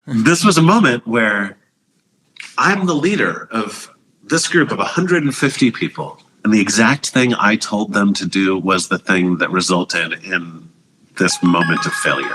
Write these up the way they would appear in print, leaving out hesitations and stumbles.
this was a moment where I'm the leader of this group of 150 people. And the exact thing I told them to do was the thing that resulted in this moment of failure.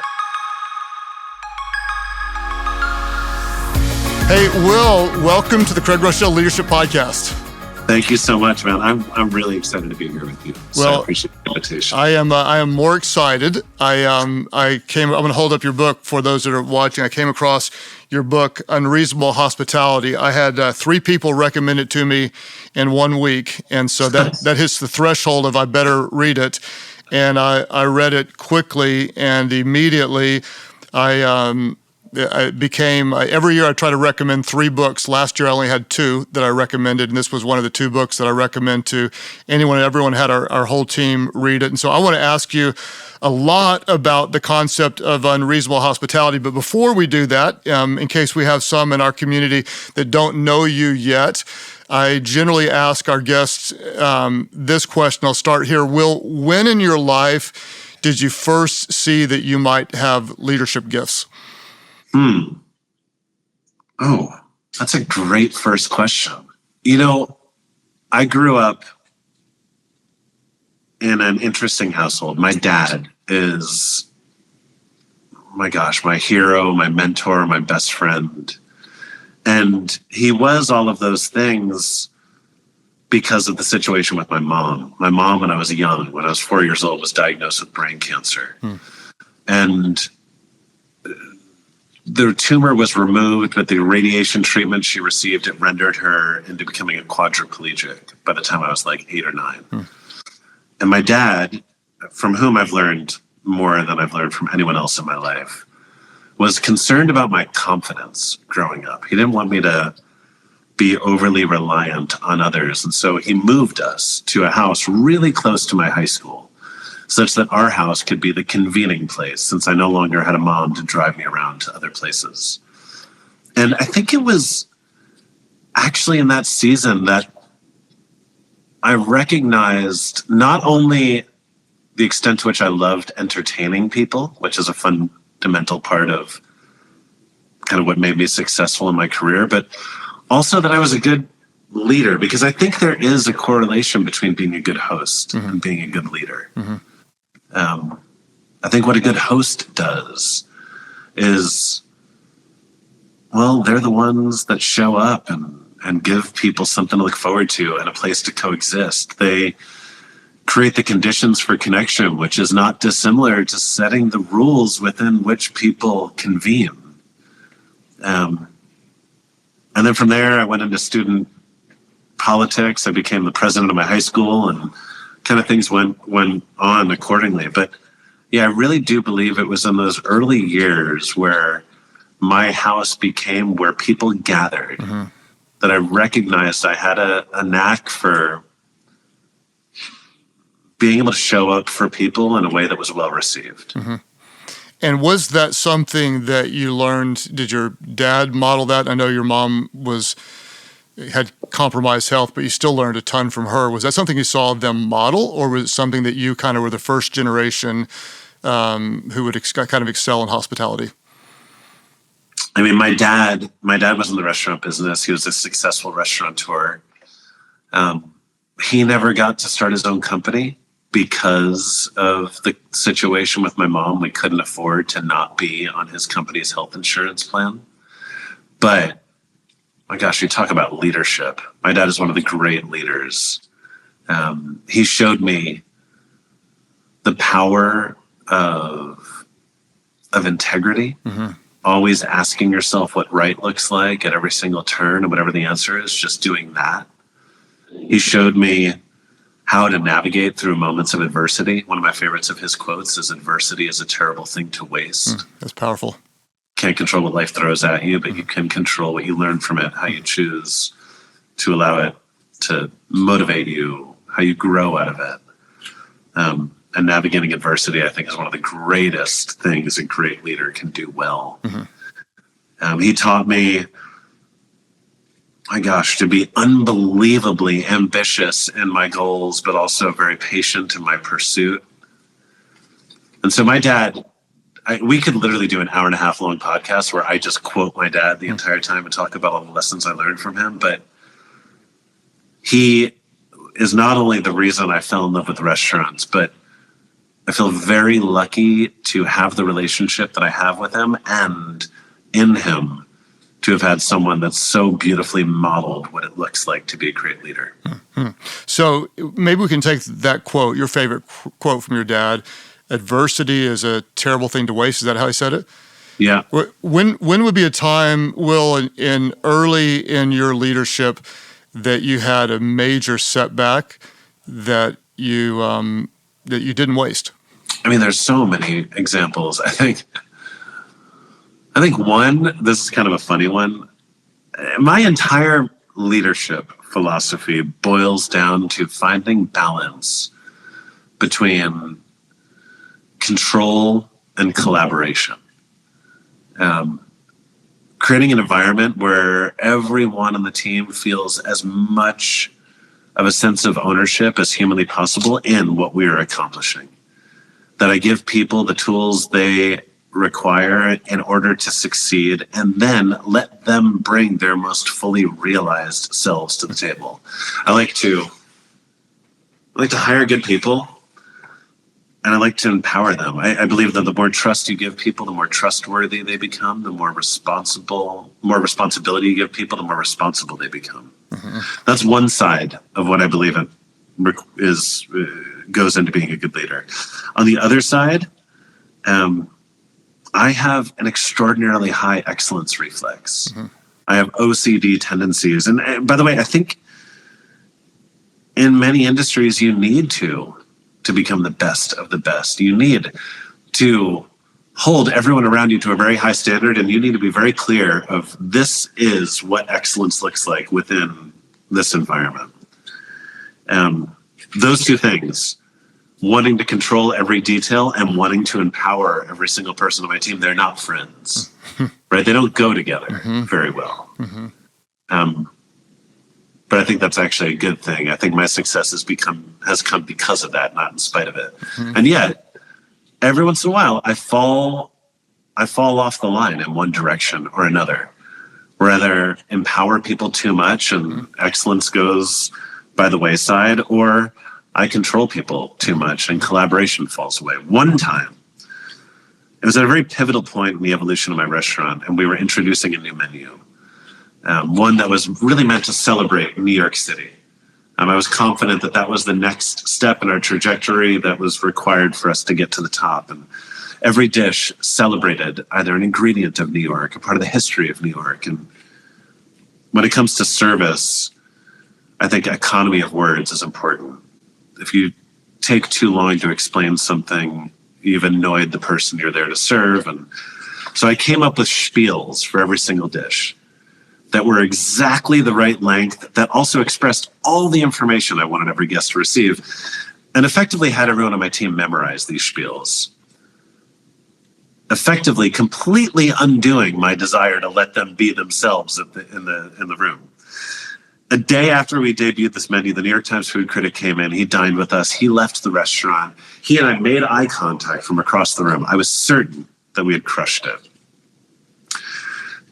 Hey, Will, welcome to the Craig Groeschel Leadership Podcast. Thank you so much, man. I'm really excited to be here with you. So I appreciate the invitation. I am more excited. I'm going to hold up your book for those that are watching. I came across your book, Unreasonable Hospitality. I had 3 people recommend it to me in 1 week, and so that hits the threshold of I better read it. And I read it quickly, and immediately I became, every year I try to recommend 3 books. Last year I only had 2 that I recommended, and this was one of the 2 books that I recommend to anyone. Everyone had our whole team read it. And so I want to ask you a lot about the concept of unreasonable hospitality. But before we do that, in case we have some in our community that don't know you yet, I generally ask our guests this question. I'll start here. Will, when in your life did you first see that you might have leadership gifts? Oh, that's a great first question. You know, I grew up in an interesting household. My dad is, my hero, my mentor, my best friend. And he was all of those things because of the situation with my mom. My mom, when I was young, when I was 4 years old, was diagnosed with brain cancer. And the tumor was removed, but the radiation treatment she received, it rendered her into becoming a quadriplegic by the time I was like 8 or 9. And my dad, from whom I've learned more than I've learned from anyone else in my life, was concerned about my confidence growing up. He didn't want me to be overly reliant on others. And so he moved us to a house really close to my high school, such that our house could be the convening place, since I no longer had a mom to drive me around to other places. And I think it was actually in that season that I recognized not only the extent to which I loved entertaining people, which is a fundamental part of kind of what made me successful in my career, but also that I was a good leader, because I think there is a correlation between being a good host and being a good leader. I think what a good host does is, well, they're the ones that show up and give people something to look forward to and a place to coexist. They create the conditions for connection, which is not dissimilar to setting the rules within which people convene. And then from there, I went into student politics. I became the president of my high school, and kind of things went on accordingly. But yeah, I really do believe it was in those early years where my house became where people gathered that I recognized I had a knack for being able to show up for people in a way that was well received. And was that something that you learned? Did your dad model that? I know your mom had compromised health, but you still learned a ton from her. Was that something you saw them model, or was it something that you kind of were the first generation who would kind of excel in hospitality? I mean, my dad was in the restaurant business. He was a successful restaurateur. He never got to start his own company because of the situation with my mom. We couldn't afford to not be on his company's health insurance plan. But my gosh, you talk about leadership. My dad is one of the great leaders. He showed me the power of integrity, always asking yourself what right looks like at every single turn, and whatever the answer is, just doing that. He showed me how to navigate through moments of adversity. One of my favorites of his quotes is, "Adversity is a terrible thing to waste." That's powerful. Can't control what life throws at you, but you can control what you learn from it, how you choose to allow it to motivate you, how you grow out of it. And navigating adversity, I think, is one of the greatest things a great leader can do well. He taught me, my gosh, to be unbelievably ambitious in my goals, but also very patient in my pursuit. And so my dad we could literally do an hour and a half long podcast where I just quote my dad the entire time and talk about all the lessons I learned from him. But he is not only the reason I fell in love with restaurants, but I feel very lucky to have the relationship that I have with him, and in him to have had someone that's so beautifully modeled what it looks like to be a great leader. Mm-hmm. So maybe we can take that quote, your favorite quote from your dad: adversity is a terrible thing to waste. Is that how he said it? Yeah. When would be a time, Will, in early in your leadership that you had a major setback that you didn't waste? I mean, there's so many examples. I think one, this is kind of a funny one. My entire leadership philosophy boils down to finding balance between control and collaboration. Creating an environment where everyone on the team feels as much of a sense of ownership as humanly possible in what we are accomplishing. That I give people the tools they require in order to succeed, and then let them bring their most fully realized selves to the table. I like to hire good people, and I like to empower them. I believe that the more trust you give people, the more trustworthy they become, the more responsibility you give people, the more responsible they become. Mm-hmm. That's one side of what I believe goes into being a good leader. On the other side, I have an extraordinarily high excellence reflex. Mm-hmm. I have OCD tendencies. And by the way, I think in many industries, you need to become the best of the best. You need to hold everyone around you to a very high standard, and you need to be very clear of this is what excellence looks like within this environment. Those two things, wanting to control every detail and wanting to empower every single person on my team, they're not friends, right? They don't go together very well. Mm-hmm. But I think that's actually a good thing. I think my success has come because of that, not in spite of it. Mm-hmm. And yet, every once in a while, I fall off the line in one direction or another. Rather empower people too much and excellence goes by the wayside, or I control people too much and collaboration falls away. One time, it was at a very pivotal point in the evolution of my restaurant, and we were introducing a new menu. One that was really meant to celebrate New York City. I was confident that that was the next step in our trajectory that was required for us to get to the top. And every dish celebrated either an ingredient of New York, a part of the history of New York. And when it comes to service, I think economy of words is important. If you take too long to explain something, you've annoyed the person you're there to serve. And so I came up with spiels for every single dish that were exactly the right length, that also expressed all the information I wanted every guest to receive, and effectively had everyone on my team memorize these spiels, effectively completely undoing my desire to let them be themselves in the room. A day after we debuted this menu, the New York Times food critic came in. He dined with us. He left the restaurant. He and I made eye contact from across the room. I was certain that we had crushed it.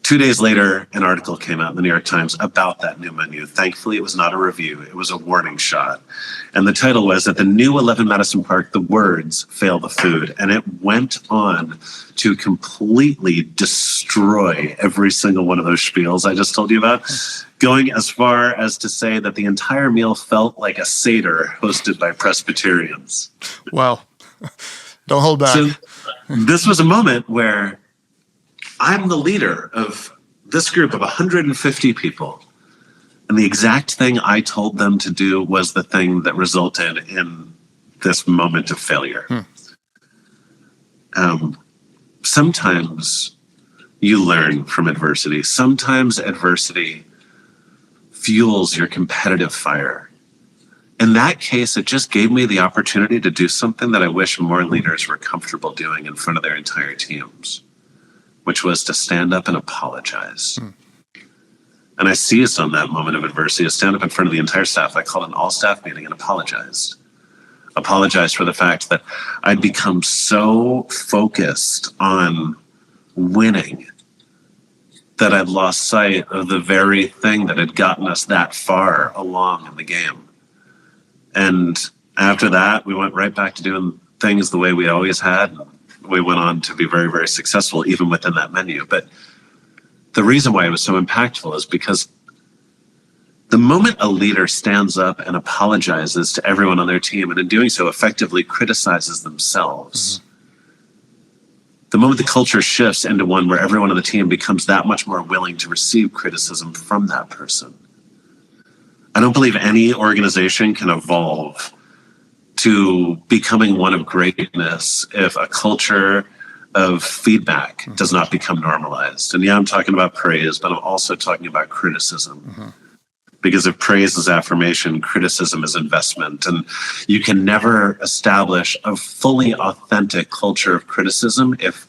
2 days later, an article came out in the New York Times about that new menu. Thankfully, it was not a review. It was a warning shot. And the title was, at the new 11 Madison Park, the words fail the food. And it went on to completely destroy every single one of those spiels I just told you about, going as far as to say that the entire meal felt like a Seder hosted by Presbyterians. Wow. Don't hold back. So this was a moment where I'm the leader of this group of 150 people. And the exact thing I told them to do was the thing that resulted in this moment of failure. Sometimes you learn from adversity. Sometimes adversity fuels your competitive fire. In that case, it just gave me the opportunity to do something that I wish more leaders were comfortable doing in front of their entire teams, which was to stand up and apologize. And I seized on that moment of adversity to stand up in front of the entire staff. I called an all-staff meeting and apologized. apologized for the fact that I'd become so focused on winning that I'd lost sight of the very thing that had gotten us that far along in the game. And after that, we went right back to doing things the way we always had. We went on to be very, very successful, even within that menu. But the reason why it was so impactful is because the moment a leader stands up and apologizes to everyone on their team, and in doing so effectively criticizes themselves, the moment the culture shifts into one where everyone on the team becomes that much more willing to receive criticism from that person. I don't believe any organization can evolve to becoming one of greatness if a culture of feedback does not become normalized. And yeah, I'm talking about praise, but I'm also talking about criticism. Because if praise is affirmation, criticism is investment. And you can never establish a fully authentic culture of criticism if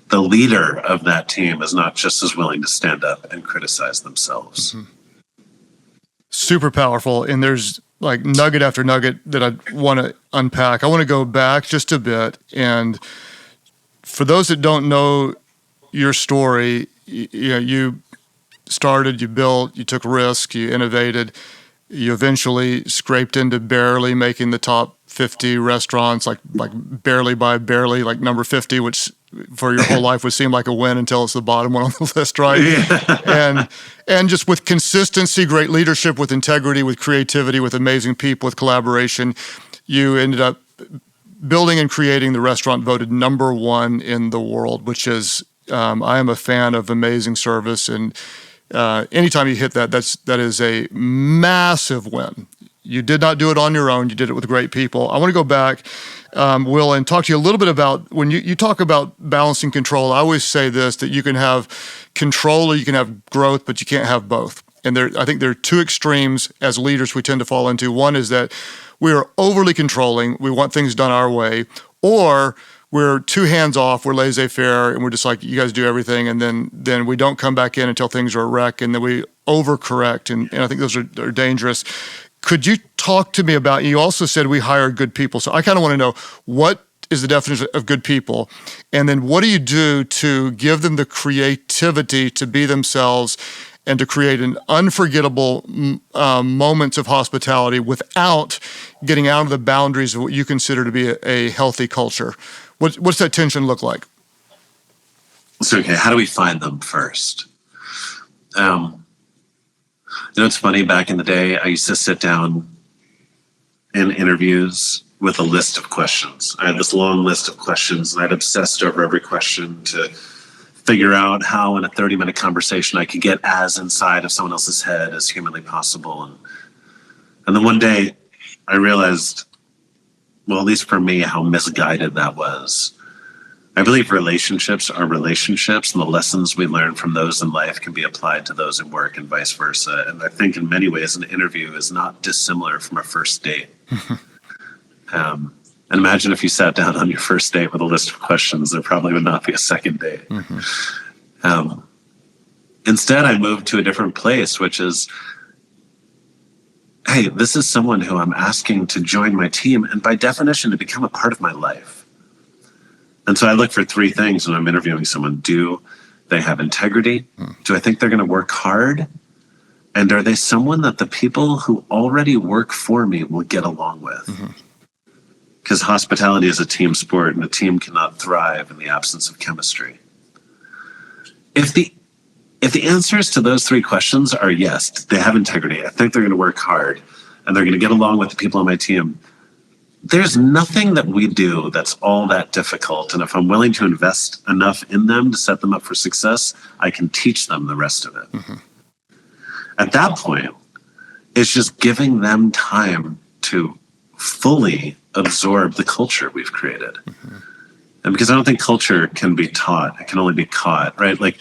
the leader of that team is not just as willing to stand up and criticize themselves. Super powerful. And there's like nugget after nugget that I want to unpack. I want to go back just a bit. And for those that don't know your story, you started, you built, you took risk, you innovated, you eventually scraped into barely making the top 50 restaurants, like barely by barely, like number 50, which for your whole life would seem like a win until it's the bottom one on the list, right? Yeah. And just with consistency, great leadership, with integrity, with creativity, with amazing people, with collaboration, you ended up building and creating the restaurant voted number 1 in the world, which is, I am a fan of amazing service, and anytime you hit that is a massive win. You did not do it on your own. You did it with great people. I want to go back, Will, and talk to you a little bit about when you talk about balancing control. I always say this, that you can have control or you can have growth, but you can't have both. And I think there are two extremes as leaders we tend to fall into. One is that we are overly controlling. We want things done our way, or we're too hands-off, we're laissez-faire, and we're just like, you guys do everything, and then we don't come back in until things are a wreck, and then we overcorrect, and I think those are dangerous. Could you talk to me about, you also said we hire good people, so I kind of want to know, what is the definition of good people, and then what do you do to give them the creativity to be themselves and to create an unforgettable moments of hospitality without getting out of the boundaries of what you consider to be a healthy culture? What's that tension look like? So, okay, how do we find them first? It's funny, back in the day, I used to sit down in interviews with a list of questions. I had this long list of questions, and I'd obsessed over every question to figure out how in a 30-minute conversation I could get as inside of someone else's head as humanly possible. And then one day I realized, well, at least for me, how misguided that was. I believe relationships are relationships, and the lessons we learn from those in life can be applied to those in work and vice versa. And I think in many ways, an interview is not dissimilar from a first date. And imagine if you sat down on your first date with a list of questions, there probably would not be a second date. Instead, I moved to a different place, which is, hey, this is someone who I'm asking to join my team, and by definition, to become a part of my life. And so I look for 3 things when I'm interviewing someone. Do they have integrity? Do I think they're going to work hard? And are they someone that the people who already work for me will get along with? Because hospitality is a team sport, and a team cannot thrive in the absence of chemistry. If the answers to those 3 questions are yes, they have integrity, I think they're going to work hard, and they're going to get along with the people on my team, there's nothing that we do that's all that difficult. And if I'm willing to invest enough in them to set them up for success, I can teach them the rest of it. At that point, it's just giving them time to fully absorb the culture we've created. And because I don't think culture can be taught, it can only be caught, right? Like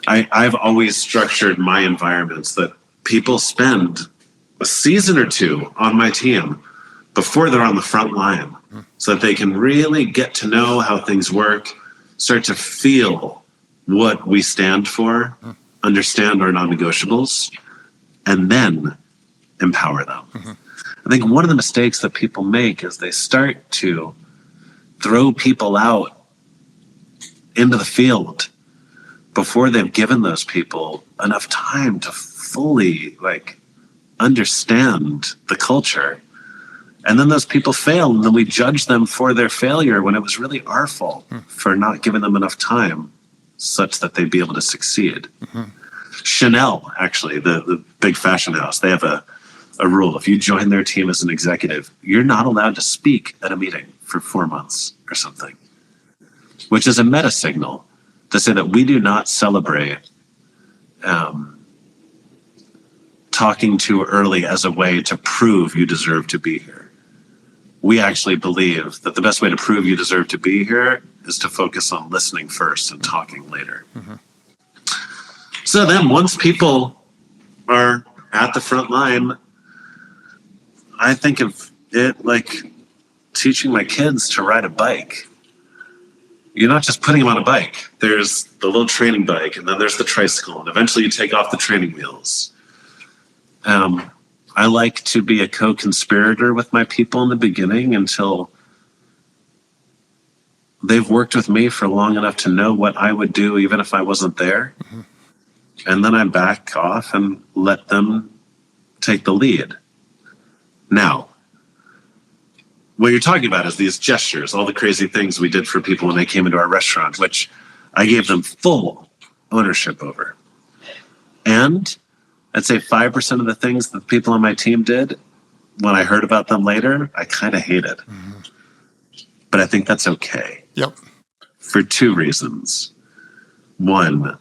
I've always structured my environments that people spend a season or 2 on my team before they're on the front line, so that they can really get to know how things work, start to feel what we stand for, understand our non-negotiables, and then empower them. I think one of the mistakes that people make is they start to throw people out into the field before they've given those people enough time to fully understand the culture. And then those people fail, and then we judge them for their failure when it was really our fault for not giving them enough time such that they'd be able to succeed. Chanel, actually, the big fashion house, they have a rule. If you join their team as an executive, you're not allowed to speak at a meeting for 4 months or something, which is a meta signal to say that we do not celebrate talking too early as a way to prove you deserve to be here. We actually believe that the best way to prove you deserve to be here is to focus on listening first and talking later. So then once people are at the front line, I think of it like teaching my kids to ride a bike. You're not just putting them on a bike. There's the little training bike, and then there's the tricycle, and eventually you take off the training wheels. I like to be a co-conspirator with my people in the beginning until they've worked with me for long enough to know what I would do even if I wasn't there. And then I back off and let them take the lead. Now, what you're talking about is these gestures, all the crazy things we did for people when they came into our restaurant, which I gave them full ownership over. And I'd say 5% of the things that people on my team did, when I heard about them later, I kind of hated. But I think that's okay. Yep. For two reasons. One,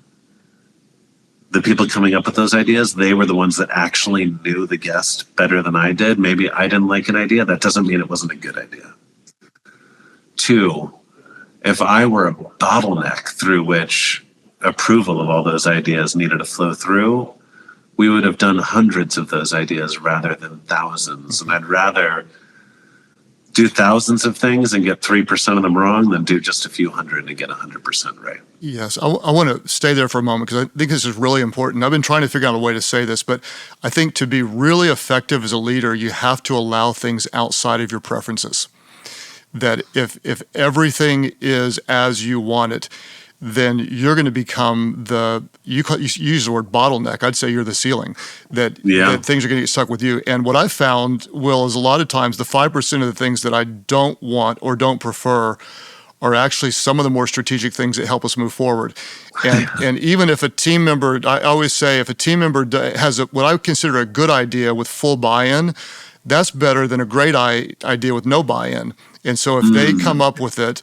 the people coming up with those ideas, they were the ones that actually knew the guest better than I did. Maybe I didn't like an idea. That doesn't mean it wasn't a good idea. Two, if I were a bottleneck through which approval of all those ideas needed to flow through, we would have done hundreds of those ideas rather than thousands. And I'd rather do thousands of things and get 3% of them wrong than do just a few hundred and get 100% right. Yes, I want to stay there for a moment because I think this is really important. I've been trying to figure out a way to say this, but I think to be really effective as a leader, you have to allow things outside of your preferences. That if everything is as you want it, then you're going to become you use the word bottleneck. I'd say you're the ceiling, that things are going to get stuck with you. And what I found, Will, is a lot of times the 5% of the things that I don't want or don't prefer are actually some of the more strategic things that help us move forward. And even if a team member, I always say, if a team member has what I consider a good idea with full buy-in, that's better than a great idea with no buy-in. And so if they come up with it,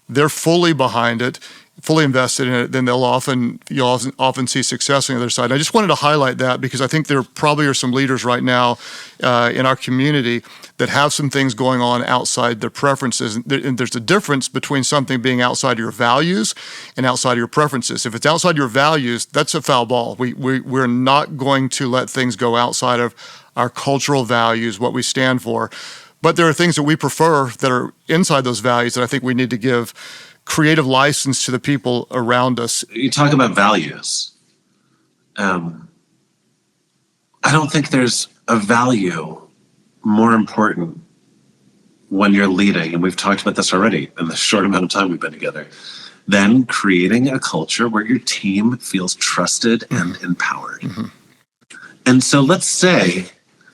they're fully behind it, fully invested in it, then you'll often see success on the other side. And I just wanted to highlight that because I think there probably are some leaders right now in our community that have some things going on outside their preferences. And there's a difference between something being outside of your values and outside of your preferences. If it's outside your values, that's a foul ball. We're not going to let things go outside of our cultural values, what we stand for. But there are things that we prefer that are inside those values that I think we need to give creative license to the people around us. You talk about values. I don't think there's a value more important when you're leading, and we've talked about this already in the short amount of time we've been together, than creating a culture where your team feels trusted and empowered. And so let's say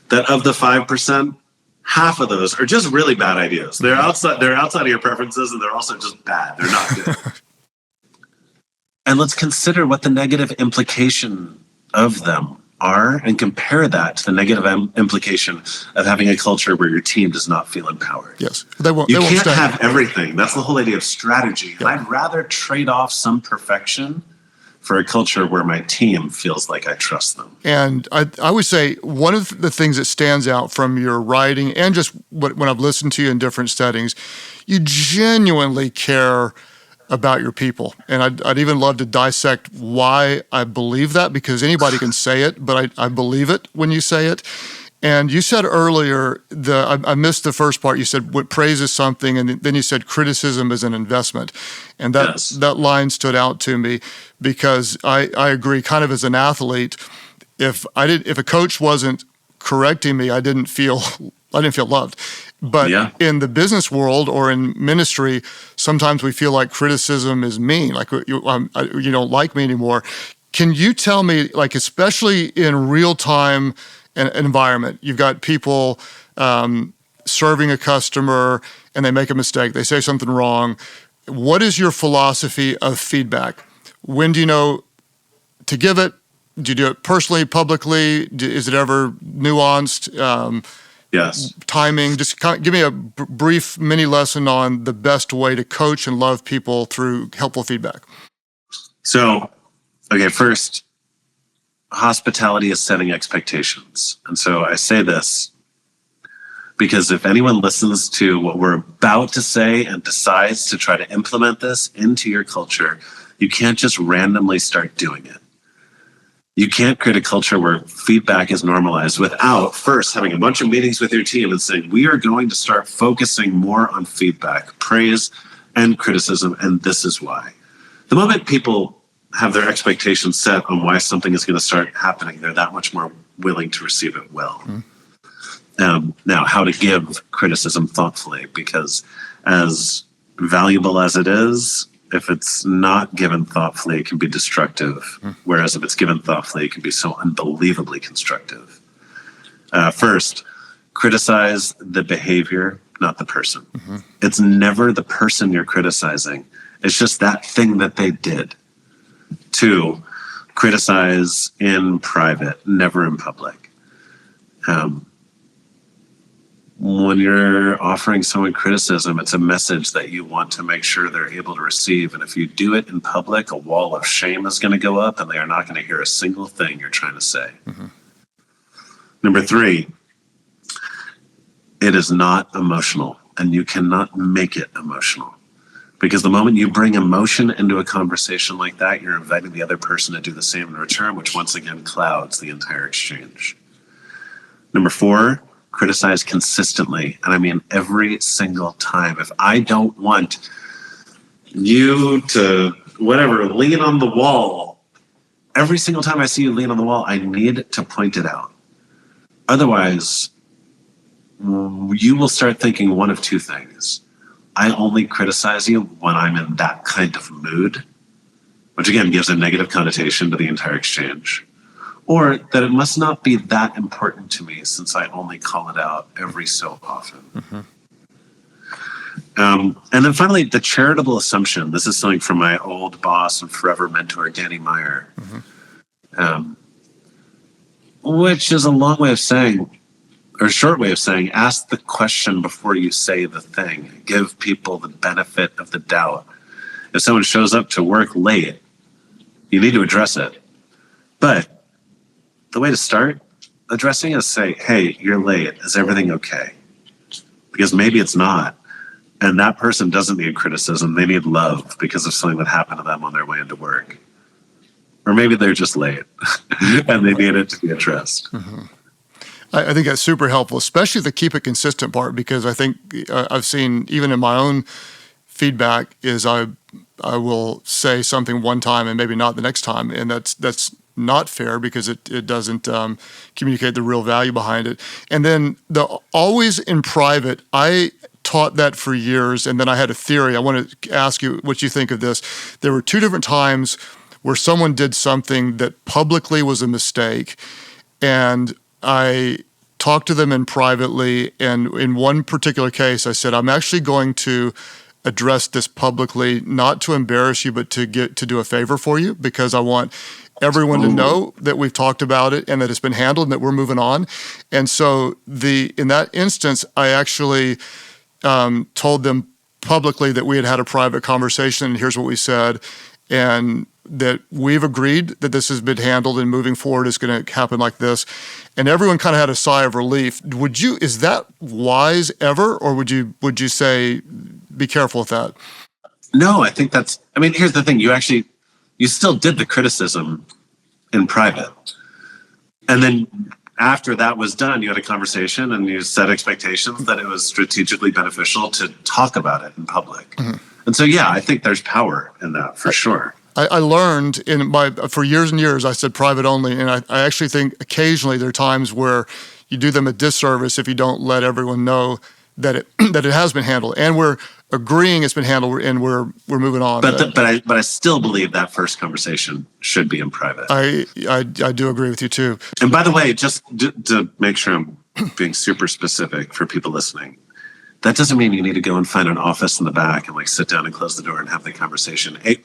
that of the 5%, half of those are just really bad ideas. They're outside of your preferences, and they're also just bad. They're not good. And let's consider what the negative implication of them are and compare that to the negative implication of having a culture where your team does not feel empowered. Yes. You can't have everything. That's the whole idea of strategy. Yep. And I'd rather trade off some perfection for a culture where my team feels like I trust them. And I would say one of the things that stands out from your writing and just when I've listened to you in different settings, you genuinely care about your people. And I'd even love to dissect why I believe that, because anybody can say it, but I believe it when you say it. And you said earlier, I missed the first part. You said what praise is something, and then you said criticism is an investment. And that line stood out to me because I agree, kind of as an athlete, if a coach wasn't correcting me, I didn't feel loved. But in the business world or in ministry, sometimes we feel like criticism is mean, like you don't like me anymore. Can you tell me, like, especially in real-time environment, you've got people serving a customer and they make a mistake, they say something wrong. What is your philosophy of feedback? When do you know to give it? Do you do it personally, publicly? Is it ever nuanced? Yes. Timing? Just give me a brief mini lesson on the best way to coach and love people through helpful feedback. So, okay, first, hospitality is setting expectations. And so I say this because if anyone listens to what we're about to say and decides to try to implement this into your culture, you can't just randomly start doing it. You can't create a culture where feedback is normalized without first having a bunch of meetings with your team and saying, we are going to start focusing more on feedback, praise, and criticism, and this is why. The moment people have their expectations set on why something is going to start happening, they're that much more willing to receive it well. Now, how to give criticism thoughtfully, because as valuable as it is, if it's not given thoughtfully, it can be destructive. Whereas if it's given thoughtfully, it can be so unbelievably constructive. First, criticize the behavior, not the person. It's never the person you're criticizing. It's just that thing that they did. 2, criticize in private, never in public. When you're offering someone criticism, it's a message that you want to make sure they're able to receive. And if you do it in public, a wall of shame is going to go up and they are not going to hear a single thing you're trying to say. Number 3, it is not emotional, and you cannot make it emotional. Because the moment you bring emotion into a conversation like that, you're inviting the other person to do the same in return, which once again clouds the entire exchange. Number 4, criticize consistently. And I mean every single time. If I don't want you to, lean on the wall, every single time I see you lean on the wall, I need to point it out. Otherwise, you will start thinking one of 2 things. I only criticize you when I'm in that kind of mood, which again gives a negative connotation to the entire exchange. Or that it must not be that important to me since I only call it out every so often. And then finally, the charitable assumption. This is something from my old boss and forever mentor, Danny Meyer, which is a long way of saying, or a short way of saying, ask the question before you say the thing. Give people the benefit of the doubt. If someone shows up to work late, you need to address it. But the way to start addressing it is say, hey, you're late. Is everything okay? Because maybe it's not. And that person doesn't need criticism. They need love because of something that happened to them on their way into work. Or maybe they're just late and they need it to be addressed. I think that's super helpful, especially the keep it consistent part, because I think I've seen, even in my own feedback, is I will say something one time and maybe not the next time. And that's not fair because it doesn't communicate the real value behind it. And then always in private, I taught that for years, and then I had a theory. I want to ask you what you think of this. There were 2 different times where someone did something that publicly was a mistake, and I talked to them in privately, and in one particular case, I said, I'm actually going to address this publicly, not to embarrass you, but to do a favor for you, because I want everyone to know that we've talked about it and that it's been handled and that we're moving on. And so in that instance, I actually told them publicly that we had a private conversation, and here's what we said, and that we've agreed that this has been handled and moving forward is going to happen like this. And everyone kind of had a sigh of relief. Is that wise ever, or would you say be careful with that? No, I think here's the thing. You still did the criticism in private. And then after that was done, you had a conversation and you set expectations that it was strategically beneficial to talk about it in public. And so, yeah, I think there's power in that for sure. I learned for years and years, I said private only. And I actually think occasionally there are times where you do them a disservice if you don't let everyone know that it that it has been handled, and we're agreeing it's been handled, and we're moving on. But I still believe that first conversation should be in private. I do agree with you too. And by the way, just to make sure I'm being super specific for people listening, that doesn't mean you need to go and find an office in the back and like sit down and close the door and have the conversation. It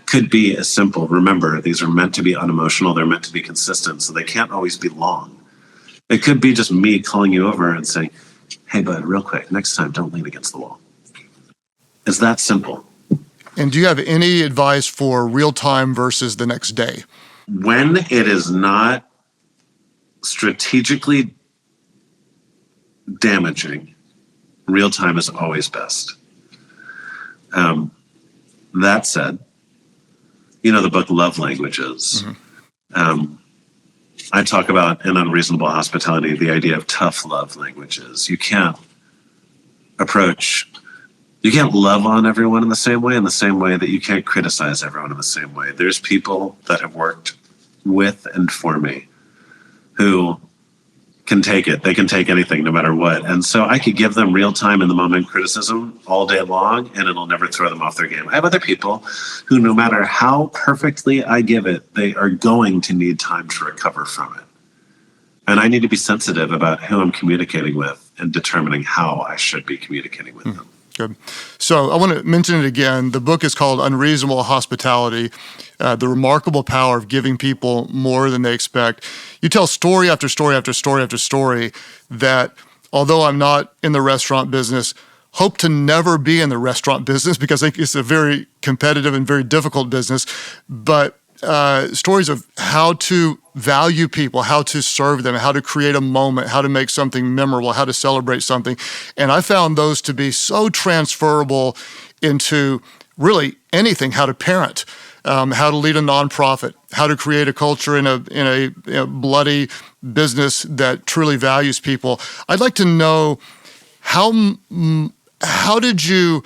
could be as simple. Remember, these are meant to be unemotional. They're meant to be consistent, so they can't always be long. It could be just me calling you over and saying, hey, bud, real quick, next time, don't lean against the wall. It's that simple. And do you have any advice for real time versus the next day? When it is not strategically damaging, real time is always best. That said, you know the book Love Languages. I talk about in Unreasonable Hospitality the idea of tough love languages. You can't love on everyone in the same way that you can't criticize everyone in the same way. There's people that have worked with and for me who can take it. They can take anything no matter what. And so I could give them real time in the moment criticism all day long and it'll never throw them off their game. I have other people who, no matter how perfectly I give it, they are going to need time to recover from it. And I need to be sensitive about who I'm communicating with and determining how I should be communicating with them. Good. So I want to mention it again. The book is called Unreasonable Hospitality, The Remarkable Power of Giving People More Than They Expect. You tell story after story after story after story that although I'm not in the restaurant business, hope to never be in the restaurant business because I think it's a very competitive and very difficult business, but stories of how to value people, how to serve them, how to create a moment, how to make something memorable, how to celebrate something. And I found those to be so transferable into really anything, how to parent, how to lead a nonprofit, how to create a culture in a bloody business that truly values people. I'd like to know how did you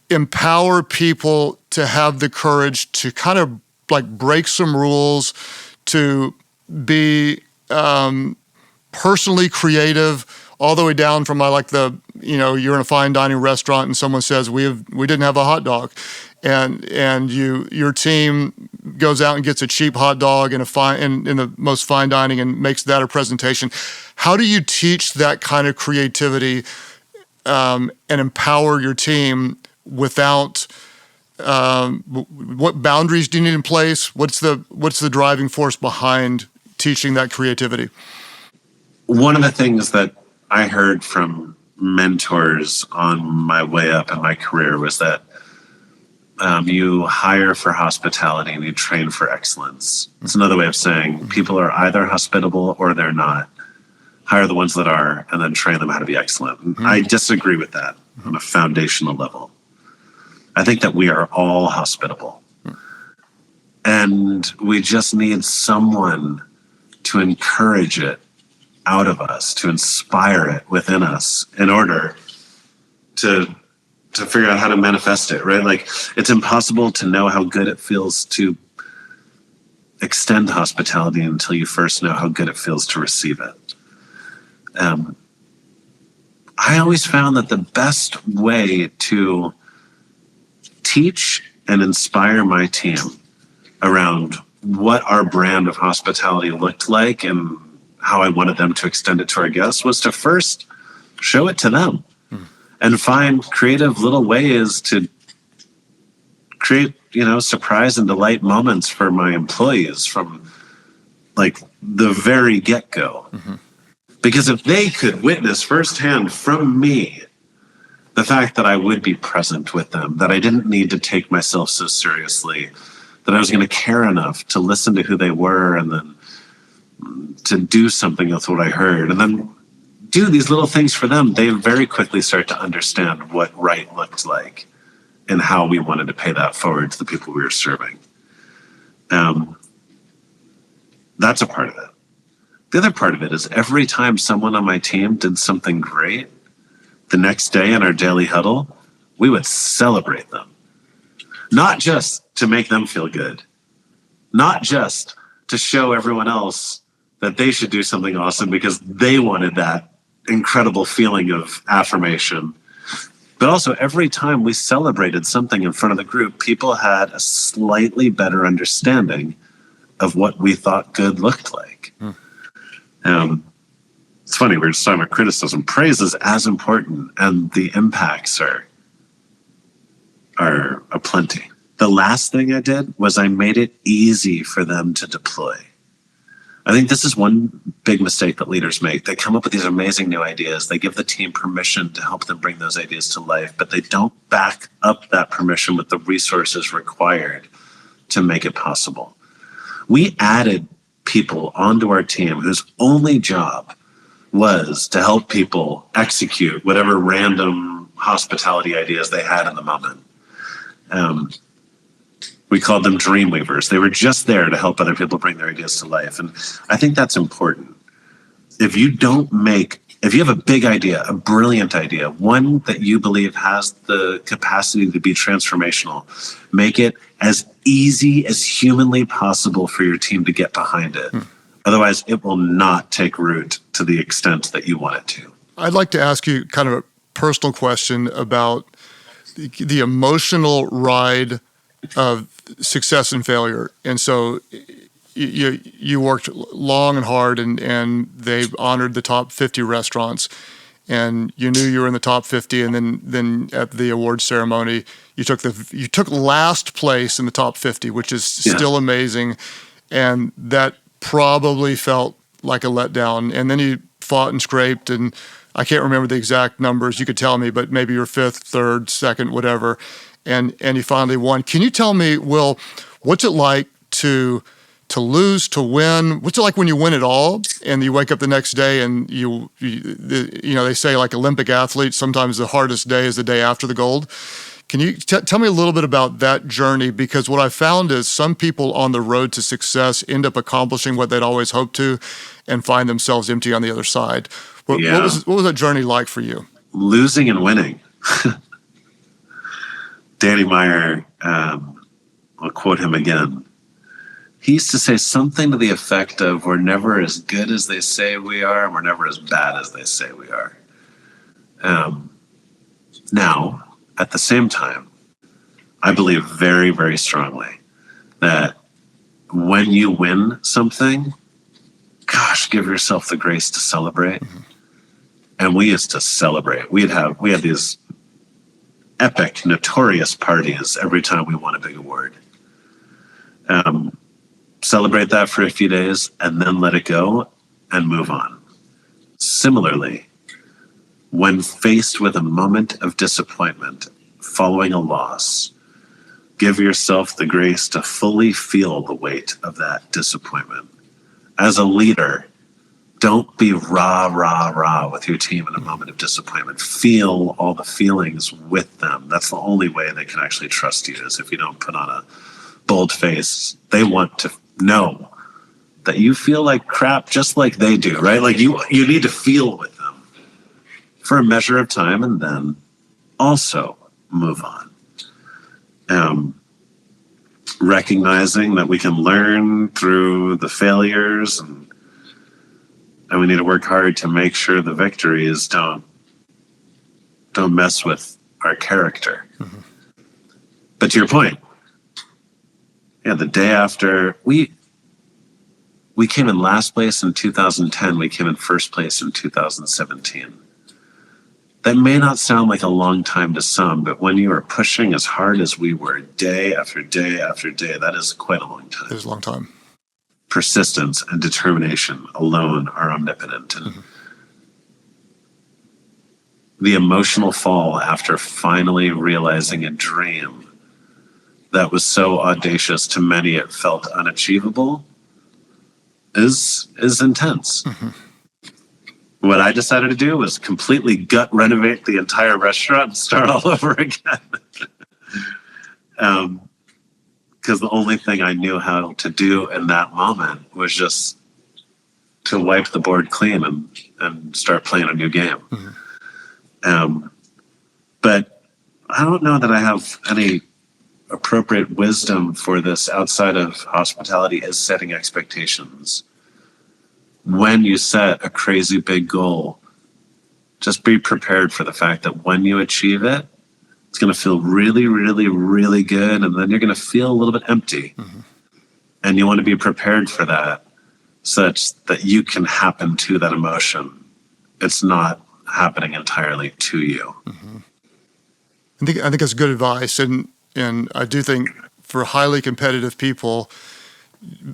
empower people to have the courage to kind of like break some rules, to be personally creative, all the way down from you're in a fine dining restaurant and someone says we didn't have a hot dog, and your team goes out and gets a cheap hot dog in the most fine dining and makes that a presentation. How do you teach that kind of creativity and empower your team without what boundaries do you need in place? What's the driving force behind teaching that creativity? One of the things that I heard from mentors on my way up in my career was that you hire for hospitality and you train for excellence. It's another way of saying people are either hospitable or they're not. Hire the ones that are and then train them how to be excellent. Mm-hmm. I disagree with that on a foundational level. I think that we are all hospitable. And we just need someone to encourage it out of us, to inspire it within us in order to figure out how to manifest it, right? Like, it's impossible to know how good it feels to extend hospitality until you first know how good it feels to receive it. I always found that the best way to teach and inspire my team around what our brand of hospitality looked like and how I wanted them to extend it to our guests was to first show it to them and find creative little ways to create, surprise and delight moments for my employees from like the very get-go. Mm-hmm. Because if they could witness firsthand from me the fact that I would be present with them, that I didn't need to take myself so seriously, that I was going to care enough to listen to who they were and then to do something with what I heard, and then do these little things for them, they very quickly start to understand what right looked like and how we wanted to pay that forward to the people we were serving. That's a part of it. The other part of it is every time someone on my team did something great, the next day in our daily huddle, we would celebrate them. Not just to make them feel good, not just to show everyone else that they should do something awesome because they wanted that incredible feeling of affirmation. But also, every time we celebrated something in front of the group, people had a slightly better understanding of what we thought good looked like. It's funny, we're just talking about criticism. Praise is as important, and the impacts are aplenty. The last thing I did was I made it easy for them to deploy. I think this is one big mistake that leaders make. They come up with these amazing new ideas. They give the team permission to help them bring those ideas to life, but they don't back up that permission with the resources required to make it possible. We added people onto our team whose only job was to help people execute whatever random hospitality ideas they had in the moment. We called them Dreamweavers. They were just there to help other people bring their ideas to life. And I think that's important. If you have a big idea, a brilliant idea, one that you believe has the capacity to be transformational, make it as easy as humanly possible for your team to get behind it. Otherwise, it will not take root to the extent that you want it to. I'd like to ask you kind of a personal question about the emotional ride of success and failure. And so you worked long and hard, and they honored the top 50 restaurants, and you knew you were in the top 50. And then at the award ceremony, you took last place in the top 50, which is still amazing. And that probably felt like a letdown. And then you fought and scraped, and I can't remember the exact numbers. You could tell me, but maybe you're fifth, third, second, whatever. And you finally won. Can you tell me, Will, what's it like to lose, to win? What's it like when you win it all and you wake up the next day and they say like Olympic athletes, sometimes the hardest day is the day after the gold. Can you tell me a little bit about that journey? Because what I found is some people on the road to success end up accomplishing what they'd always hoped to and find themselves empty on the other side. What was that journey like for you? Losing and winning. Danny Meyer, I'll quote him again. He used to say something to the effect of, we're never as good as they say we are, and we're never as bad as they say we are. Now, at the same time, I believe very, very strongly that when you win something, gosh, give yourself the grace to celebrate. Mm-hmm. And we used to celebrate. We had these epic, notorious parties every time we won a big award. Celebrate that for a few days and then let it go and move on. Similarly, when faced with a moment of disappointment following a loss, give yourself the grace to fully feel the weight of that disappointment. As a leader, don't be rah with your team in a moment of disappointment. Feel all the feelings with them. That's the only way they can actually trust you, is if you don't put on a bold face. They want to know that you feel like crap just like they do, right? Like you need to feel with them for a measure of time and then also move on. Recognizing that we can learn through the failures and we need to work hard to make sure the victories don't mess with our character. Mm-hmm. But to your point, the day after we came in last place in 2010, we came in first place in 2017. That may not sound like a long time to some, but when you are pushing as hard as we were day after day after day, that is quite a long time. It is a long time. Persistence and determination alone are omnipotent. And the emotional fall after finally realizing a dream that was so audacious to many it felt unachievable is intense. Mm-hmm. What I decided to do was completely gut renovate the entire restaurant and start all over again. Because the only thing I knew how to do in that moment was just to wipe the board clean and start playing a new game. Mm-hmm. But I don't know that I have any appropriate wisdom for this outside of hospitality is setting expectations. when you set a crazy big goal, just be prepared for the fact that when you achieve it, it's going to feel really, really, really good. And then you're going to feel a little bit empty. And you want to be prepared for that such that you can happen to that emotion. It's not happening entirely to you. I think that's good advice. And I do think for highly competitive people,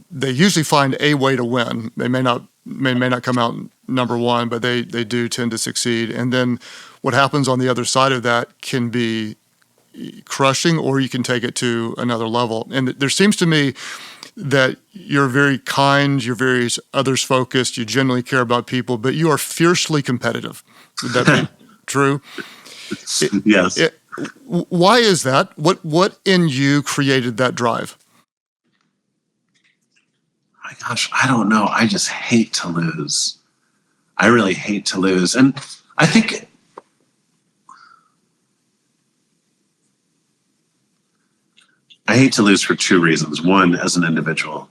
they usually find a way to win. They may not come out number one, but they do tend to succeed. And then what happens on the other side of that can be crushing, or you can take it to another level. And there seems to me that you're very kind, you're very others focused, you genuinely care about people, but you are fiercely competitive. Would that be true? Yes. Why is that? What in you created that drive? My gosh, I don't know. I just hate to lose. I really hate to lose. And I think I hate to lose for two reasons. One, as an individual.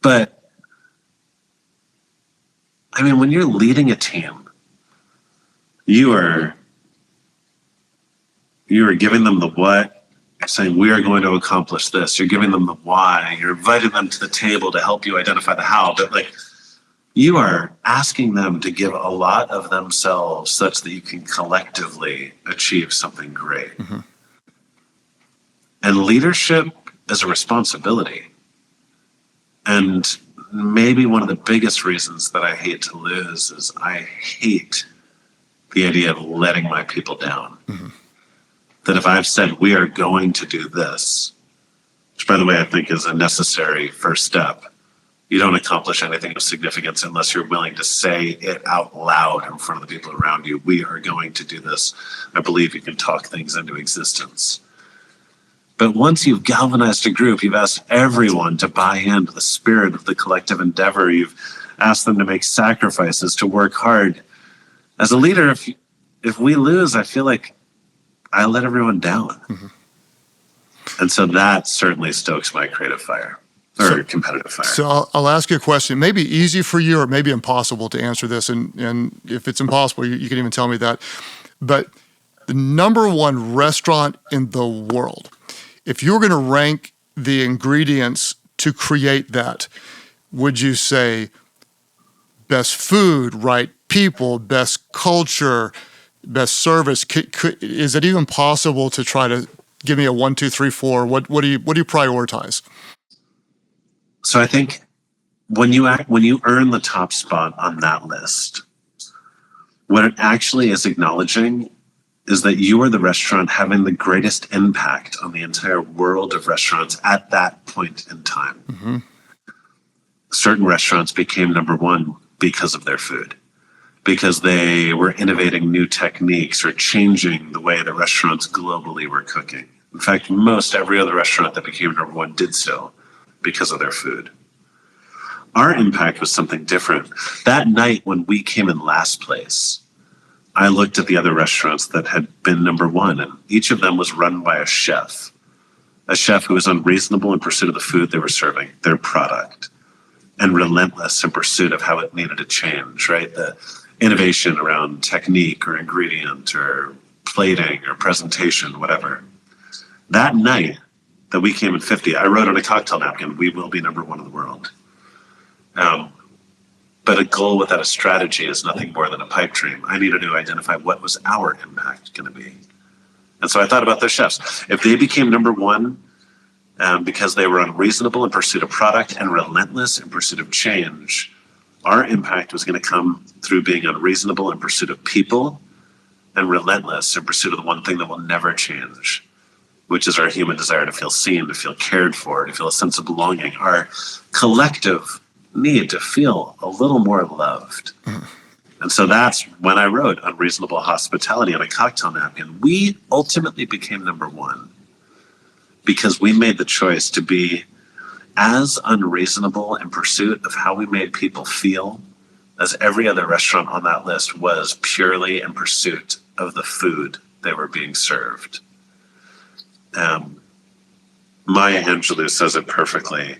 But, I mean, when you're leading a team, you are giving them the what. You're saying, we are going to accomplish this. You're giving them the why. You're inviting them to the table to help you identify the how. But, you are asking them to give a lot of themselves such that you can collectively achieve something great. And leadership is a responsibility. And maybe one of the biggest reasons that I hate to lose is I hate the idea of letting my people down. That if I've said we are going to do this, which by the way I think is a necessary first step, you don't accomplish anything of significance unless you're willing to say it out loud in front of the people around you. We are going to do this. I believe you can talk things into existence. But once you've galvanized a group, you've asked everyone to buy into the spirit of the collective endeavor. You've asked them to make sacrifices, to work hard. As a leader, if we lose, I feel like I let everyone down. And so that certainly stokes my creative fire or competitive fire. So I'll ask you a question. It may be easy for you or maybe impossible to answer this. And if it's impossible, you can even tell me that. But the number one restaurant in the world, if you were going to rank the ingredients to create that, would you say best food, right people, best culture, best service? Is it even possible to try to give me a 1, 2, 3, 4? What do you prioritize? So I think when you earn the top spot on that list, what it actually is acknowledging is that you are the restaurant having the greatest impact on the entire world of restaurants at that point in time. Certain restaurants became number one because of their food, because they were innovating new techniques or changing the way that restaurants globally were cooking. In fact, most every other restaurant that became number one did so because of their food. Our impact was something different. That night when we came in last place, I looked at the other restaurants that had been number one, and each of them was run by a chef who was unreasonable in pursuit of the food they were serving, their product, and relentless in pursuit of how it needed to change, right? The innovation around technique or ingredient or plating or presentation, whatever. That night that we came in 50, I wrote on a cocktail napkin, we will be number one in the world. But a goal without a strategy is nothing more than a pipe dream. I needed to identify what was our impact going to be. And so I thought about those chefs. If they became number one because they were unreasonable in pursuit of product and relentless in pursuit of change, our impact was going to come through being unreasonable in pursuit of people and relentless in pursuit of the one thing that will never change, which is our human desire to feel seen, to feel cared for, to feel a sense of belonging, our collective need to feel a little more loved. And so that's when I wrote Unreasonable Hospitality on a cocktail napkin. We ultimately became number one because we made the choice to be as unreasonable in pursuit of how we made people feel as every other restaurant on that list was purely in pursuit of the food they were being served. Maya Angelou says it perfectly.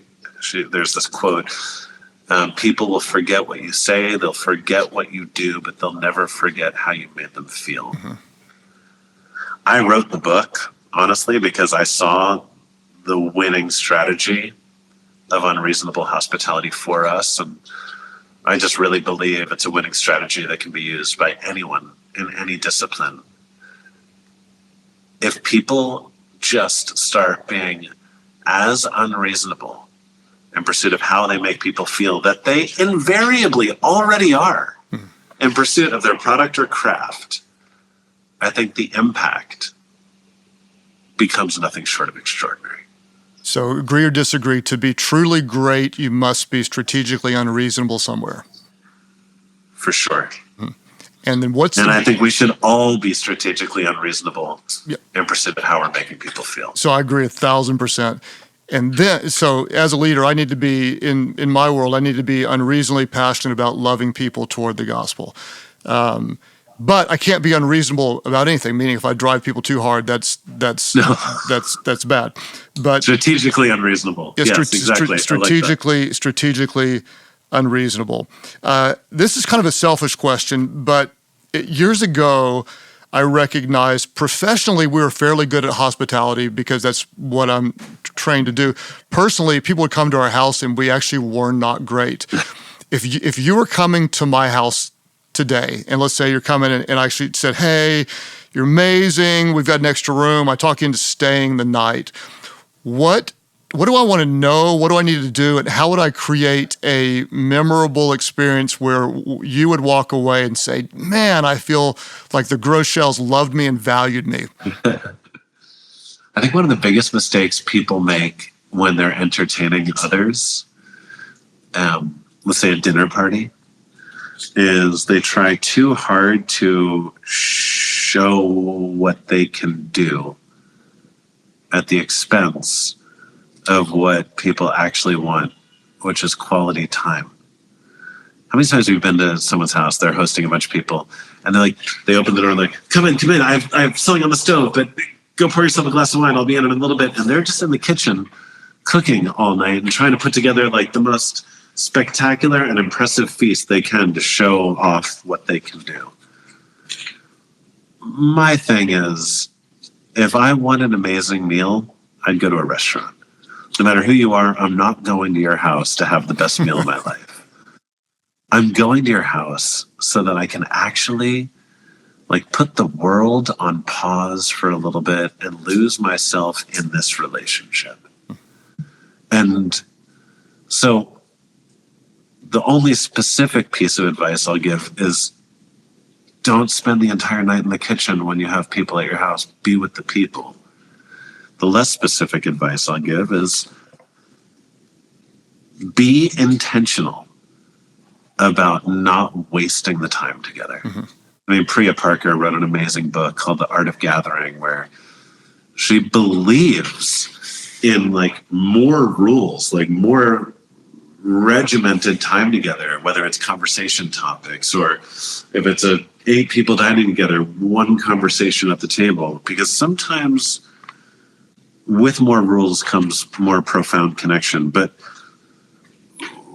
There's this quote, People will forget what you say, they'll forget what you do, but they'll never forget how you made them feel. Mm-hmm. I wrote the book, honestly, because I saw the winning strategy of Unreasonable Hospitality for us. And I just really believe it's a winning strategy that can be used by anyone in any discipline. If people just start being as unreasonable in pursuit of how they make people feel that they invariably already are in pursuit of their product or craft, I think the impact becomes nothing short of extraordinary. So agree or disagree, to be truly great, you must be strategically unreasonable somewhere. For sure. And then I think we should all be strategically unreasonable in pursuit of how we're making people feel. So I agree 1,000%. And then, so as a leader, I need to be, in my world, I need to be unreasonably passionate about loving people toward the gospel. But I can't be unreasonable about anything. Meaning, if I drive people too hard, that's bad. But strategically unreasonable. Yes, exactly. Strategically unreasonable. This is kind of a selfish question, but years ago, I recognized professionally we were fairly good at hospitality because that's what I'm trained to do. Personally, people would come to our house and we actually were not great. If you were coming to my house today, and let's say you're coming in and I actually said, hey, you're amazing, we've got an extra room, I talk you into staying the night, what do I want to know? What do I need to do? And how would I create a memorable experience where you would walk away and say, man, I feel like the Groeschels loved me and valued me? I think one of the biggest mistakes people make when they're entertaining others, let's say a dinner party, is they try too hard to show what they can do at the expense of what people actually want, which is quality time. How many times have you been to someone's house, they're hosting a bunch of people, and they open the door and like, come in, I have something on the stove, but go pour yourself a glass of wine, I'll be in a little bit. And they're just in the kitchen cooking all night and trying to put together like the most spectacular and impressive feast they can to show off what they can do. My thing is, if I want an amazing meal, I'd go to a restaurant. No matter who you are, I'm not going to your house to have the best meal of my life. I'm going to your house so that I can actually like put the world on pause for a little bit and lose myself in this relationship. And so the only specific piece of advice I'll give is don't spend the entire night in the kitchen when you have people at your house. Be with the people. The less specific advice I'll give is be intentional about not wasting the time together. Mm-hmm. I mean, Priya Parker wrote an amazing book called The Art of Gathering, where she believes in like more rules, like more regimented time together, whether it's conversation topics or if it's 8 people dining together, one conversation at the table, because sometimes with more rules comes more profound connection. But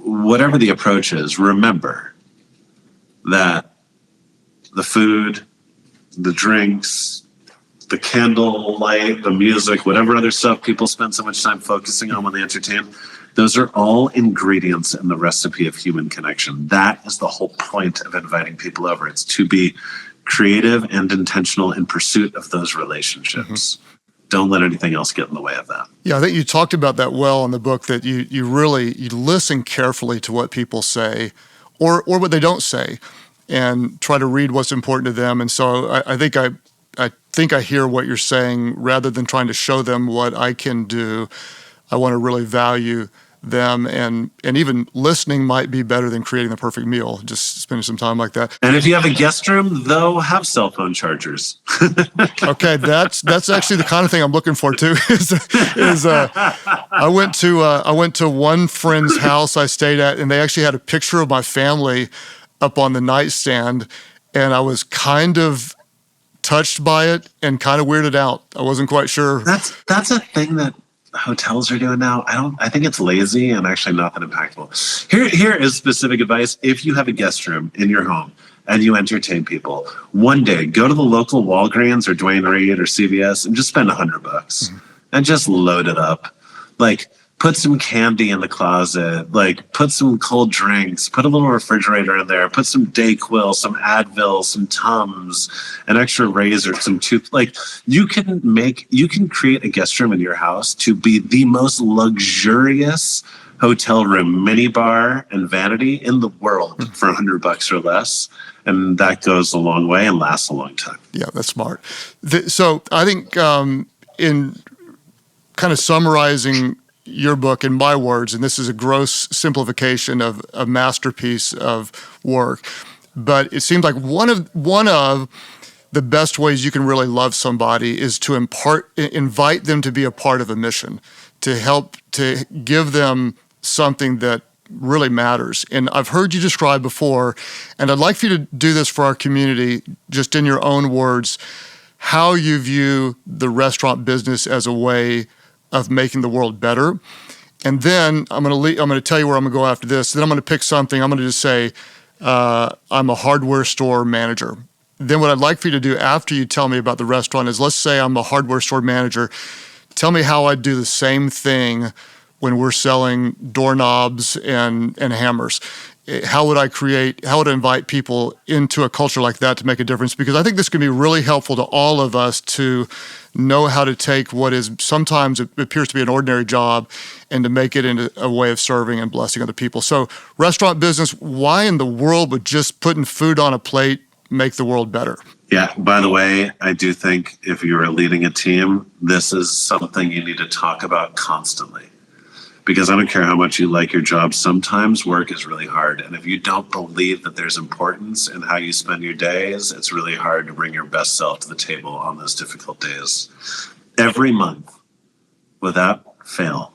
whatever the approach is, remember that the food, the drinks, the candle light, the music, whatever other stuff people spend so much time focusing on when they entertain, those are all ingredients in the recipe of human connection. That is the whole point of inviting people over. It's to be creative and intentional in pursuit of those relationships. Mm-hmm. Don't let anything else get in the way of that. Yeah, I think you talked about that well in the book, that you listen carefully to what people say or what they don't say and try to read what's important to them. And so I think I hear what you're saying. Rather than trying to show them what I can do, I want to really value them, and even listening might be better than creating the perfect meal, just spending some time like that. And if you have a guest room, they'll have cell phone chargers. Okay, that's actually the kind of thing I'm looking for too. I went to one friend's house I stayed at, and they actually had a picture of my family up on the nightstand, and I was kind of touched by it and kind of weirded out. I wasn't quite sure. That's a thing that hotels are doing now, I think it's lazy and actually not that impactful. Here is specific advice. If you have a guest room in your home and you entertain people, one day go to the local Walgreens or Duane Reade or CVS and just spend $100 and just load it up. Like, put some candy in the closet, like put some cold drinks, put a little refrigerator in there, put some Dayquil, some Advil, some Tums, an extra razor, some tooth. Like, you can create a guest room in your house to be the most luxurious hotel room, mini bar, and vanity in the world for $100 or less. And that goes a long way and lasts a long time. Yeah, that's smart. So I think in kind of summarizing your book in my words, and this is a gross simplification of a masterpiece of work, but it seems like one of the best ways you can really love somebody is to invite them to be a part of a mission, to help, to give them something that really matters. And I've heard you describe before, and I'd like for you to do this for our community, just in your own words, how you view the restaurant business as a way of making the world better. And then I'm going to tell you where I'm going to go after this. Then I'm going to pick something. I'm going to just say, I'm a hardware store manager. Then what I'd like for you to do after you tell me about the restaurant is, let's say I'm a hardware store manager. Tell me how I'd do the same thing when we're selling doorknobs and hammers. How would I invite people into a culture like that to make a difference? Because I think this can be really helpful to all of us to know how to take what is sometimes it appears to be an ordinary job and to make it into a way of serving and blessing other people. So restaurant business, why in the world would just putting food on a plate make the world better? Yeah, by the way, I do think if you're leading a team, this is something you need to talk about constantly. Because I don't care how much you like your job, sometimes work is really hard. And if you don't believe that there's importance in how you spend your days, it's really hard to bring your best self to the table on those difficult days. Every month, without fail,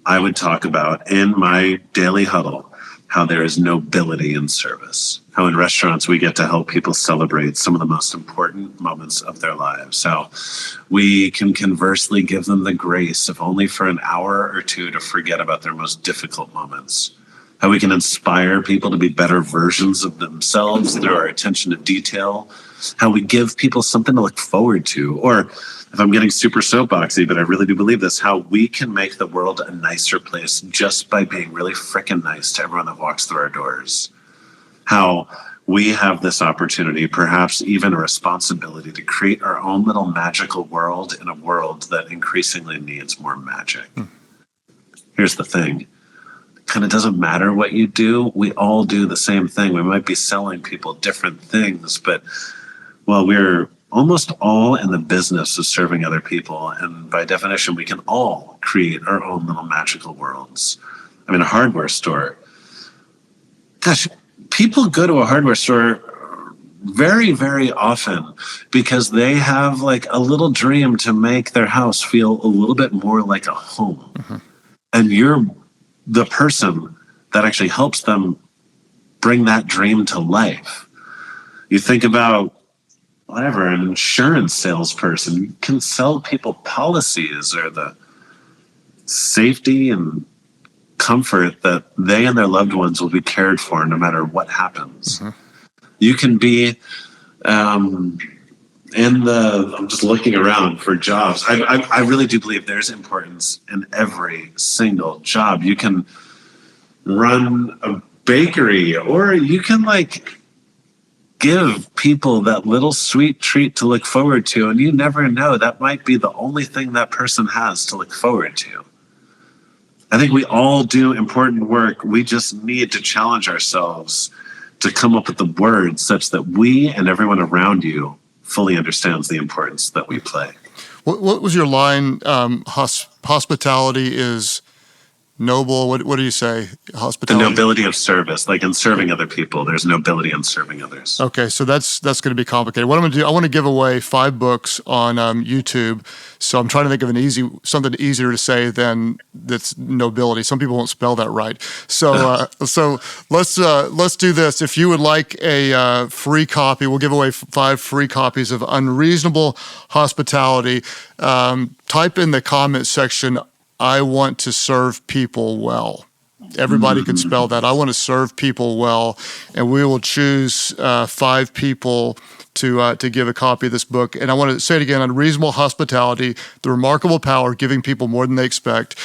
I would talk about in my daily huddle how there is nobility in service. How in restaurants we get to help people celebrate some of the most important moments of their lives. How we can conversely give them the grace, if only for an hour or two, to forget about their most difficult moments. How we can inspire people to be better versions of themselves through our attention to detail. How we give people something to look forward to. Or, if I'm getting super soapboxy, but I really do believe this, how we can make the world a nicer place just by being really frickin' nice to everyone that walks through our doors. How we have this opportunity, perhaps even a responsibility, to create our own little magical world in a world that increasingly needs more magic. Here's the thing. It kind of doesn't matter what you do. We all do the same thing. We might be selling people different things, but, well, we're almost all in the business of serving other people. And by definition, we can all create our own little magical worlds. I mean, a hardware store. Gosh, people go to a hardware store very, very often because they have like a little dream to make their house feel a little bit more like a home. Mm-hmm. And you're the person that actually helps them bring that dream to life. You think about whatever, an insurance salesperson. You can sell people policies or the safety and comfort that they and their loved ones will be cared for no matter what happens. Mm-hmm. You can be I'm just looking around for jobs. I really do believe there's importance in every single job. You can run a bakery, or you can give people that little sweet treat to look forward to, and you never know, that might be the only thing that person has to look forward to. I think we all do important work. We just need to challenge ourselves to come up with the words such that we and everyone around you fully understands the importance that we play. What was your line? Hospitality is noble. What do you say? The Hospitality. nobility of service, like in serving other people. There's nobility in serving others. Okay, so that's going to be complicated. What I'm going to do, I want to give away 5 books on YouTube. So I'm trying to think of something easier to say than that's nobility. Some people won't spell that right. So so let's do this. If you would like a free copy, we'll give away 5 free copies of Unreasonable Hospitality. Type in the comment section, I want to serve people well. Everybody can spell that. I want to serve people well, and we will choose 5 people to give a copy of this book. And I want to say it again: Unreasonable Hospitality, the remarkable power of giving people more than they expect.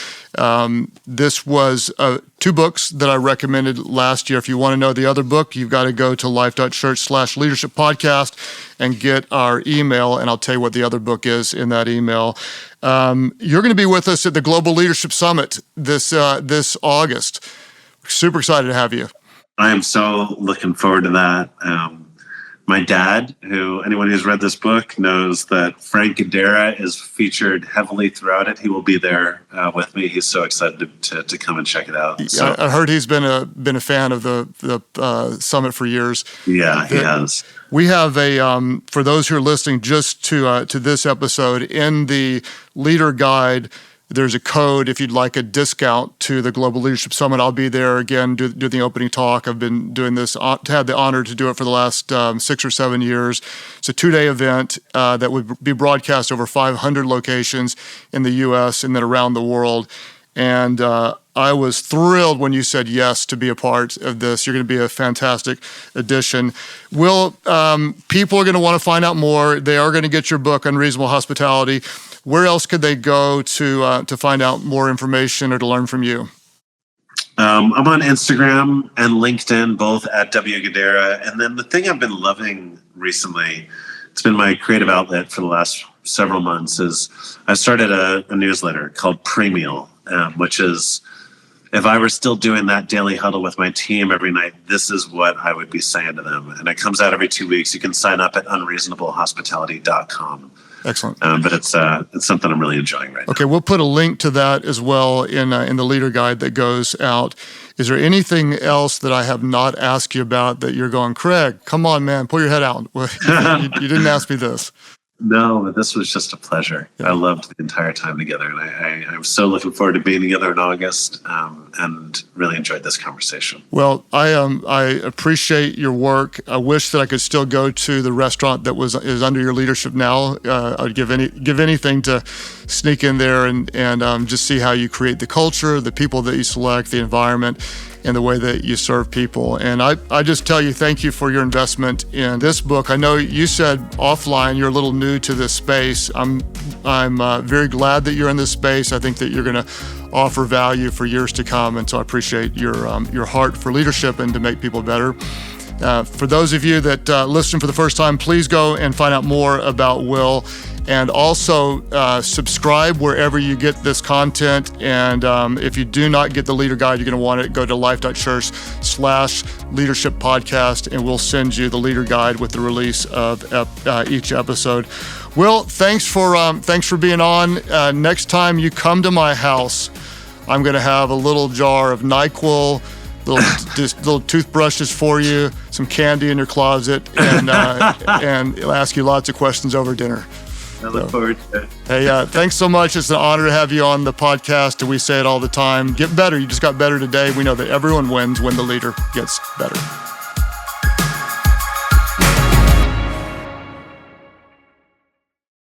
This was 2 books that I recommended last year. If you want to know the other book, you've got to go to Life.Church/Leadership Podcast and get our email, and I'll tell you what the other book is in that email. You're going to be with us at the Global Leadership Summit this August. Super excited to have you. I am so looking forward to that. My dad, anyone who's read this book knows that Craig Groeschel is featured heavily throughout it. He will be there with me. He's so excited to come and check it out. So, I heard he's been a fan of the summit for years. Yeah, he has. We have for those who are listening just to this episode, in the leader guide, there's a code if you'd like a discount to the Global Leadership Summit. I'll be there again, do the opening talk. I've been doing this, had the honor to do it for the last 6 or 7 years. It's a 2-day event that would be broadcast over 500 locations in the U.S. and then around the world. And I was thrilled when you said yes to be a part of this. You're going to be a fantastic addition. Will, people are going to want to find out more. They are going to get your book, Unreasonable Hospitality. Where else could they go to find out more information or to learn from you? I'm on Instagram and LinkedIn, both at W. Guidara. And then the thing I've been loving recently, it's been my creative outlet for the last several months, is I started a newsletter called Pre-Meal, which is, if I were still doing that daily huddle with my team every night, this is what I would be saying to them. And it comes out every 2 weeks. You can sign up at unreasonablehospitality.com. Excellent. But it's something I'm really enjoying right now. Okay, we'll put a link to that as well in the leader guide that goes out. Is there anything else that I have not asked you about that you're going, Craig, come on, man, pull your head out. You didn't ask me this. No, but this was just a pleasure. Yeah. I loved the entire time together, and I'm so looking forward to being together in August, and really enjoyed this conversation. Well, I appreciate your work. I wish that I could still go to the restaurant that is under your leadership now. I'd give anything to sneak in there and just see how you create the culture, the people that you select, the environment, and the way that you serve people. And I just tell you, thank you for your investment in this book. I know you said offline you're a little new to this space. I'm very glad that you're in this space. I think that you're going to offer value for years to come. And so I appreciate your heart for leadership and to make people better. For those of you that listen for the first time, please go and find out more about Will. And also subscribe wherever you get this content. And if you do not get the leader guide, you're going to want to go to Life.Church/Leadership Podcast, and we'll send you the leader guide with the release of each episode. Will, thanks for being on. Next time you come to my house, I'm going to have a little jar of NyQuil, little toothbrushes for you, some candy in your closet, and ask you lots of questions over dinner. I look forward to it. Hey, thanks so much. It's an honor to have you on the podcast, and we say it all the time. Get better. You just got better today. We know that everyone wins when the leader gets better.